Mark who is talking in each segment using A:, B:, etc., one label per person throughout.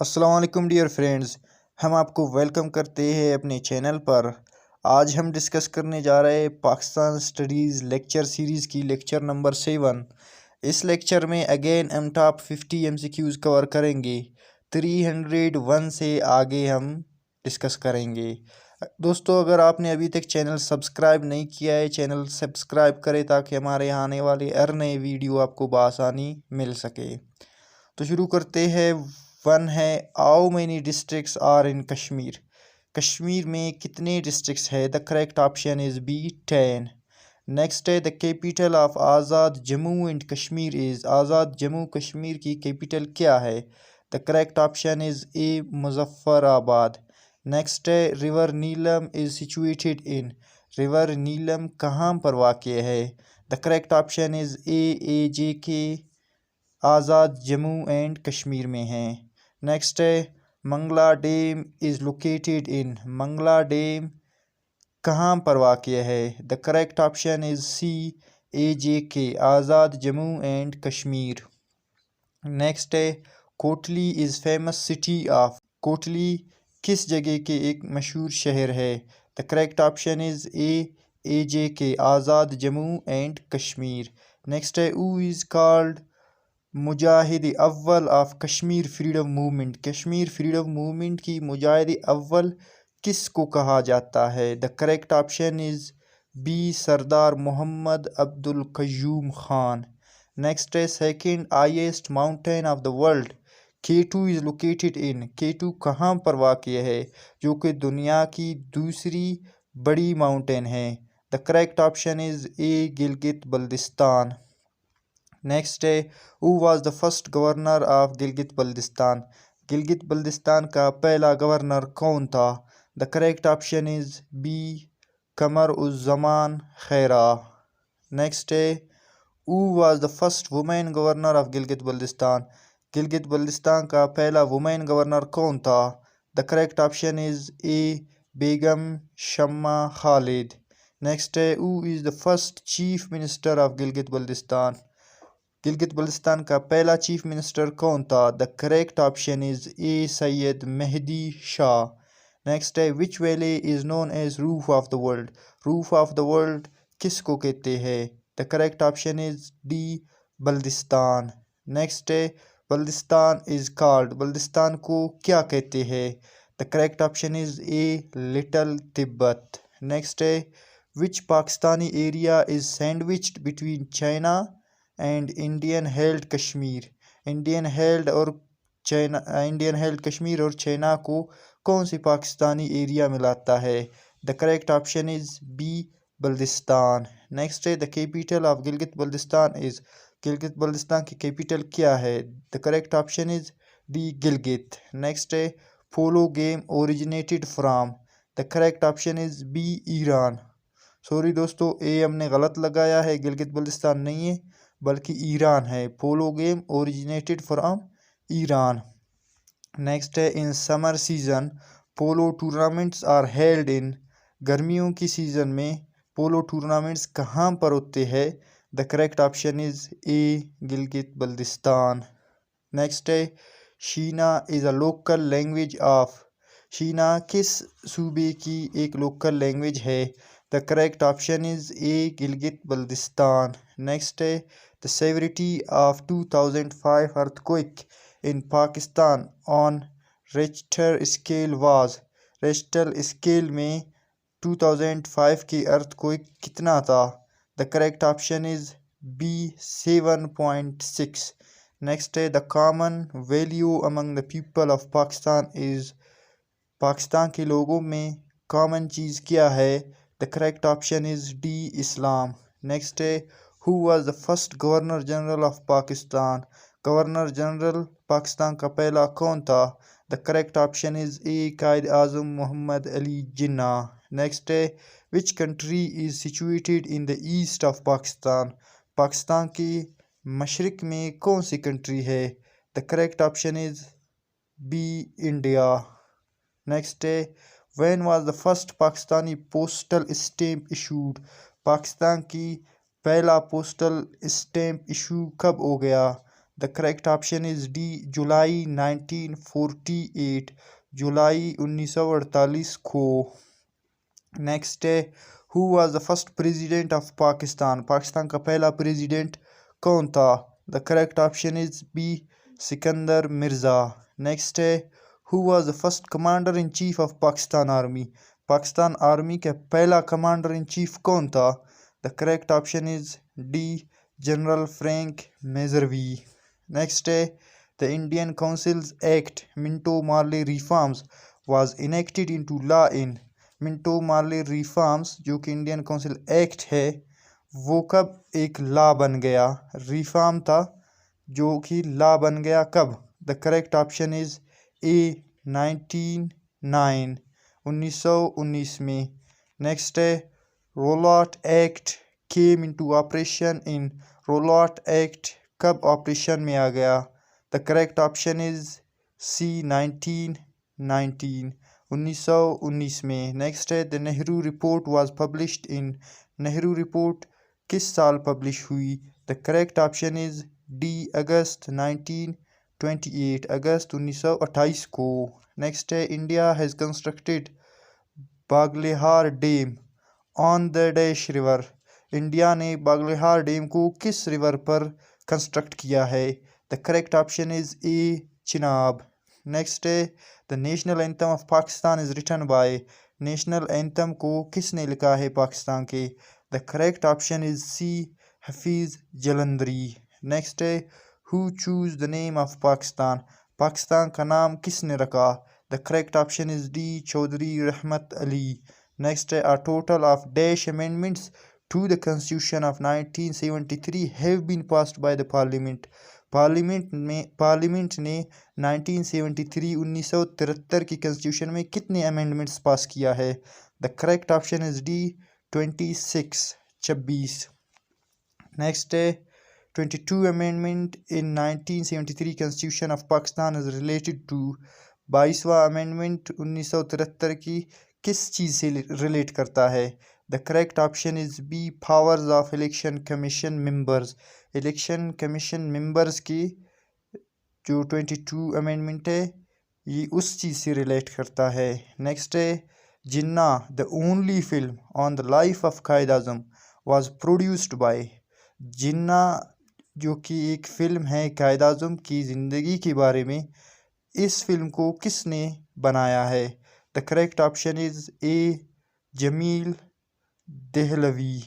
A: अस्सलाम वालेकुम dear friends, हम आपको वेलकम करते हैं अपने चैनल पर। आज हम डिस्कस करने जा रहे हैं पाकिस्तान स्टडीज़ लेक्चर सीरीज़ की लेक्चर नंबर 7। इस लेक्चर में अगेन हम टॉप 50 MCQs कवर करेंगे। 301 से आगे हम डिस्कस करेंगे। दोस्तों, अगर आपने अभी तक चैनल सब्सक्राइब नहीं किया है, चैनल सब्सक्राइब करें ताकि हमारे यहाँ आने वाले हर नए वीडियो आपको बआसानी मिल सके। तो शुरू करते हैं। वन है, how many districts are in Kashmir. Kashmir में कितने डिस्ट्रिक्ट्स है? The correct option is B 10। Next है, the capital of Azad Jammu and Kashmir is. Azad Jammu Kashmir की कैपिटल क्या है? The correct option is A Muzaffarabad. Next है, river Neelum is situated in. River Neelum कहाँ पर वाक़ है? द करेक्ट ऑप्शन इज़ ए.जे.के आज़ाद जम्मू एंड कश्मीर में है। नेक्स्ट है, Mangla dam is located in. Mangla dam कहाँ पर वाक़ है? The correct option is C ए.जे.के आज़ाद जम्मू एंड कश्मीर। नेक्स्ट है, Kotli is famous city of. Kotli किस जगह के एक मशहूर शहर है? द करेक्ट ऑप्शन इज़ ए.जे.के आज़ाद जम्मू एंड कश्मीर। नेक्स्ट है, हू इज़ कॉल्ड मुजाहिद अव्वल of Kashmir freedom movement. Kashmir freedom movement की मुजाहिद अव्वल किस को कहा जाता है? The correct option is B Sardar Mohammad Abdul Qayyum Khan. Next है, second highest mountain of the world K2 is located in. K2 कहाँ पर वाक़ है, जो कि दुनिया की दूसरी बड़ी माउंटेन है? The correct option is A Gilgit Baltistan. Next है, who was the first governor of Gilgit Baltistan. Gilgit Baltistan का पहला गवर्नर कौन था? The correct option is B Qamar uz Zaman Kaira. Next है, who was the first women governor of Gilgit Baltistan. Gilgit Baltistan का पहला वुमेन गवर्नर कौन था? The correct option is A Begum Shamma Khalid. Next है, who is the first chief minister of Gilgit Baltistan. Gilgit Baltistan का पहला चीफ मिनिस्टर कौन था? The correct option is A Syed Mehdi Shah. Next है, which valley is known as roof of the world. Roof of the world किस को कहते हैं? The correct option is D Baltistan. Next है, बल्दिस्तान इज़ कॉल्ड। बल्दिस्तान को क्या कहते हैं? The correct option is A little Tibet. Next है, which Pakistani area is sandwiched between China and Indian held Kashmir. Indian held Kashmir और चाइना को कौन सी पाकिस्तानी एरिया मिलाता है? The correct option is B Baltistan. Next है, the capital of Gilgit Baltistan is. Gilgit Baltistan की कैपिटल क्या है? The correct option is D Gilgit. Next है, polo game originated from. The correct option is B Iran. Sorry दोस्तों, ए हमने गलत लगाया है, गिलगित बल्दिस्तान नहीं है बल्कि ईरान है। Polo game originated from Iran. Next है, in summer season polo tournaments are held in. गर्मियों की सीज़न में पोलो टूर्नामेंट्स कहाँ पर होते हैं? The correct option is A Gilgit Baltistan. Next है, Shina is a local language of. Shina किस सूबे की एक लोकल लैंग्वेज है? The correct option is A Gilgit Baltistan. Next है, the severity of 2005 earthquake in Pakistan on Richter scale was. Richter scale में 2005 की अर्थक्वेक कितना था? The correct option is B 7.6। Next है, the common value among the people of Pakistan is. Pakistan के लोगों में common चीज़ क्या है? The correct option is D Islam. Next है, who was the first governor general of Pakistan. Governor general Pakistan का पहला कौन था? The correct option is A Quaid Azam Mohammad Ali Jinnah. Next है, which country is situated in the east of Pakistan. Pakistan की मशरिक में कौन सी कंट्री है? The correct option is B India. Next है, when was the first Pakistani postal stamp issued. Pakistan की पहला पोस्टल स्टैम्प इशू कब हो गया? The correct option is D July 1948, जुलाई 1948 को। नेक्स्ट है who was the first president of Pakistan, Pakistan का पहला प्रेसिडेंट कौन था? The correct option is B Sikandar Mirza. Next है who was the first commander in chief of Pakistan army, Pakistan army का पहला कमांडर इन चीफ कौन था? The correct option is D general Frank Messervy. Next है the Indian councils act Minto Morley reforms was enacted into law in, Minto Morley reforms जो कि Indian council act है वो कब एक लॉ बन गया? रिफॉर्म था जो कि लॉ बन गया कब? The correct option is A 1919 में। नेक्स्ट है Rowlatt act came into operation in, Rowlatt act कब ऑपरेशन में आ गया? The correct option is C 1919 में। नेक्स्ट है the Nehru report was published in, Nehru report किस साल पब्लिश हुई? The correct option is D August 1928, अगस्त 1928 को। नेक्स्ट है India has constructed Baglihar dam on the dash river, India ने बागलेहार डैम को किस रिवर पर कंस्ट्रक्ट किया है? The correct option is A Chenab. Next है the national anthem of Pakistan is written by, national anthem को किसने लिखा है पाकिस्तान के? The correct option is C Hafeez Jalandhari. Next है who chose the name of Pakistan, Pakistan का नाम किसने रखा? The correct option is D Chaudhry Rahmat Ali. Next है a total of dash amendments to the constitution of 1973 have been passed by the parliament, parliament ने 1973 की constitution में कितने अमेंडमेंट्स पास किया है? The correct option is D 26। Next है 22 amendment in 1973 constitution of Pakistan is related to, 22वां amendment 1973 की किस चीज़ से रिलेट करता है? The correct option is B powers of election commission members, election commission members की जो 22 अमेंडमेंट है ये उस चीज़ से रिलेट करता है। नेक्स्ट है Jinnah the only film on the life of Quaid Azam was produced by, Jinnah जो कि एक फ़िल्म है कायद आज़म की ज़िंदगी के बारे में, इस फिल्म को किसने बनाया है? The correct option is A Jameel Dehlvi.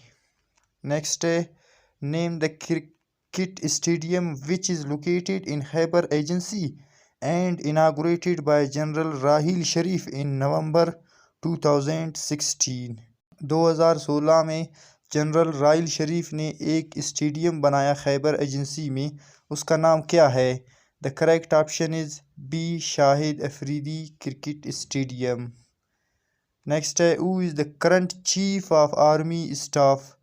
A: Next है name the cricket stadium which is located in Khyber agency and inaugurated by general Raheel Sharif in November 2016, 2016 में जनरल राहिल शरीफ ने एक स्टेडियम बनाया खैबर एजेंसी में, उसका नाम क्या है? The correct option is B Shahid Afridi cricket stadium. Next है who is the current chief of army staff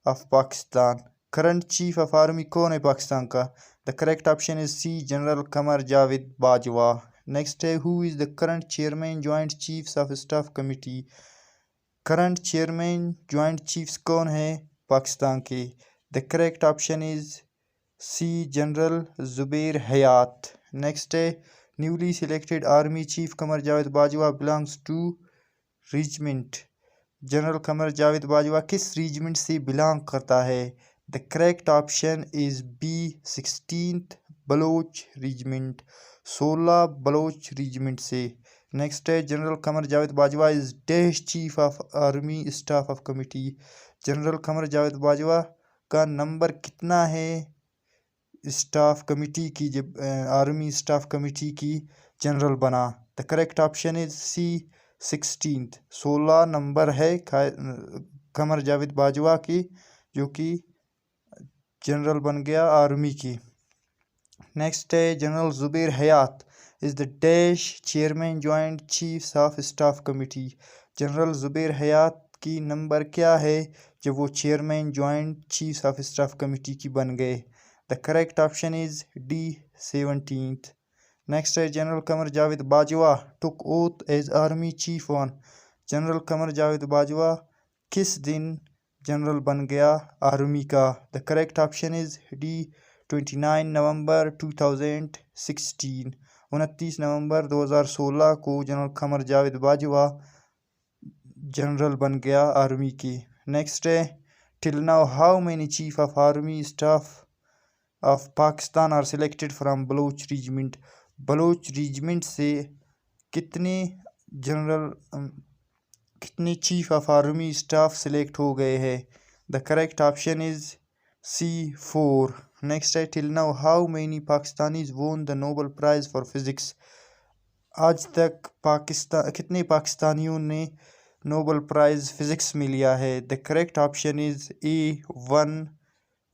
A: of Pakistan, current chief of army कौन है पाकिस्तान का? The correct option is C general Qamar Javed Bajwa. Next है who is the current chairman joint chiefs of staff committee, current chairman joint chiefs कौन है पाकिस्तान के? The correct option is C general Zubair Hayat. Next है newly selected army chief Qamar Javed Bajwa belongs to regiment, general Qamar Javed Bajwa किस regiment से belong करता है? The correct option is B 16th Baloch regiment, 16 Baloch regiment से। Next है general Qamar Javed Bajwa is dash chief of army staff of committee, general Qamar Javed Bajwa का number कितना है स्टाफ कमेटी की जब आर्मी स्टाफ कमेटी की जनरल बना? The correct option is C 16th, 16 number है कमर जावेद बाजवा की जो कि जनरल बन गया आर्मी की। नेक्स्ट है general Zubair Hayat is the dash chairman joint chiefs of staff committee, general Zubair Hayat की नंबर क्या है जब वो chairman joint chiefs of staff committee की बन गए? The correct option is D 17th। Next है general Qamar Javed Bajwa took oath as army chief on, general Qamar Javed Bajwa किस दिन जनरल बन गया आर्मी का? The correct option is D 29 नवंबर 2016, 29 नवंबर 2016 को जनरल कमर जावेद बाजवा जनरल बन गया आर्मी की। नेक्स्ट है, till now how many chief of army staff of Pakistan are selected from Baloch regiment. Baloch regiment से कितने chief of army staff select हो गए हैं? The correct option is C 4। Next है, till now how many Pakistanis won the Nobel prize for physics. आज तक कितने पाकिस्तानियों ने नोबेल प्राइज फिजिक्स में लिया है? द करेक्ट ऑप्शन इज ए 1,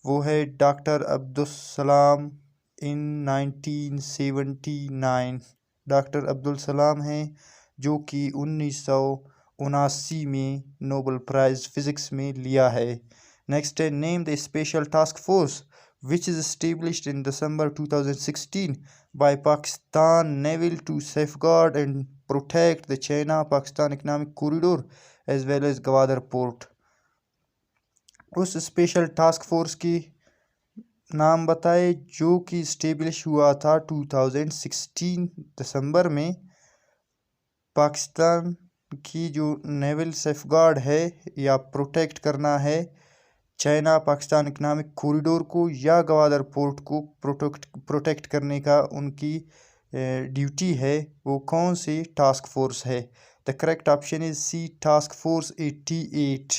A: वो है डॉक्टर अब्दुल सलाम इन 1979। डॉक्टर अब्दुल सलाम हैं जो कि 1979 में नोबेल प्राइज फिजिक्स में लिया है। नेक्स्ट है, name the special task force which is established in December 2016 by Pakistan Navy to safeguard and protect the China-Pakistan Economic Corridor as well as Gwadar Port। उस special task force की नाम बताए जो कि इस्टेब्लिश हुआ था 2016 दिसंबर में। पाकिस्तान की जो नेवल सेफगार्ड है या प्रोटेक्ट करना है चाइना पाकिस्तान इकनॉमिक कॉरिडोर को या गवादर पोर्ट को प्रोटेक्ट करने का उनकी ड्यूटी है, वो कौन सी टास्क फोर्स है? The correct option is C, task force 88।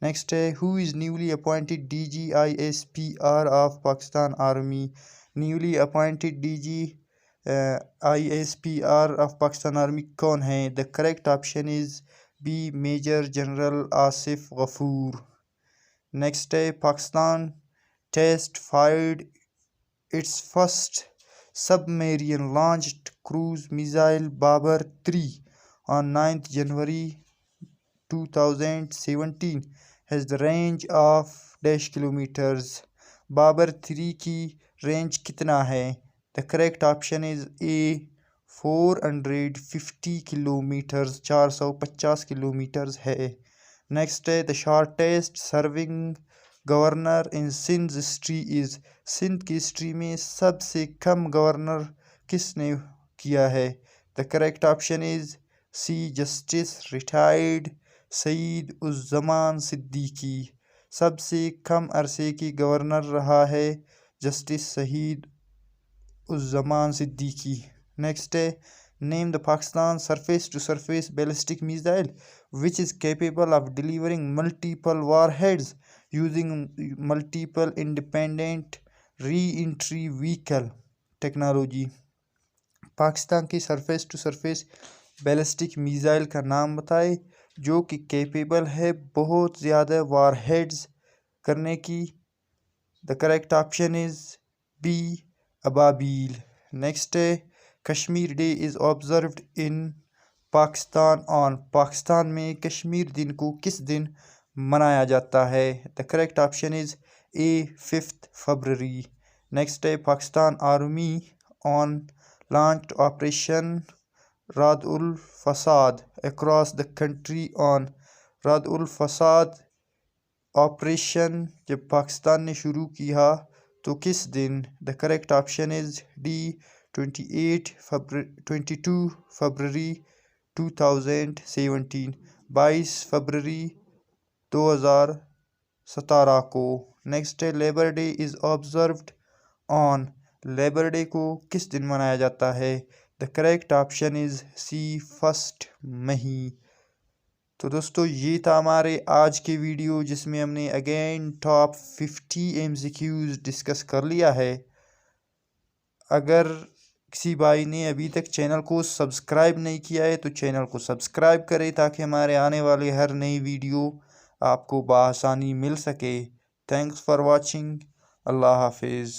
A: Next है, who is newly appointed DGISPR of Pakistan army. Newly appointed DGISPR of Pakistan army कौन है? The correct option is B, major general Asif Ghafoor. Next है, Pakistan test fired its first submarine launched cruise missile Babar 3 on 9th January 2017 has the range of dash kilometers। Babar 3 की range कितना है? The correct option is A, 450 kilometers, 450 kilometers है। Next है, the shortest serving governor in Sindh history is. Sindh की history में सबसे कम governor किसने किया है? The correct option is C, justice retired Saeed uz Zaman Siddiqui. सबसे कम अरसे की गवर्नर रहा है जस्टिस सईद उज़ ज़मान सिद्दीकी। नेक्स्ट है, name the Pakistan surface to surface ballistic missile which is capable of delivering multiple warheads using multiple independent re-entry vehicle technology। Pakistan की surface to surface ballistic missile का नाम बताए जो कि कैपेबल है बहुत ज़्यादा वारहेड्स करने की। The correct option is B, Ababeel. Next है, Kashmir day is observed in Pakistan on. Pakistan में कश्मीर दिन को किस दिन मनाया जाता है? The correct option is A, 5 February. Next है, Pakistan army on launched operation Radd ul Fasaad across the country on. Radd ul Fasaad operation जब पाकिस्तान ने शुरू किया तो किस दिन? The correct option is D, 22 फरवरी 2017, 22 फरवरी 2017 को। नेक्स्ट है, labour day is observed on. Labour day को किस दिन मनाया जाता है? The correct option is C, 1 मई। तो दोस्तों ये था हमारे आज के वीडियो जिसमें हमने अगेन टॉप 50 MCQs डिस्कस कर लिया है। अगर किसी भाई ने अभी तक चैनल को सब्सक्राइब नहीं किया है तो चैनल को सब्सक्राइब करें ताकि हमारे आने वाले हर नई वीडियो आपको बआसानी मिल सके। Thanks for watching. अल्लाह हाफिज़।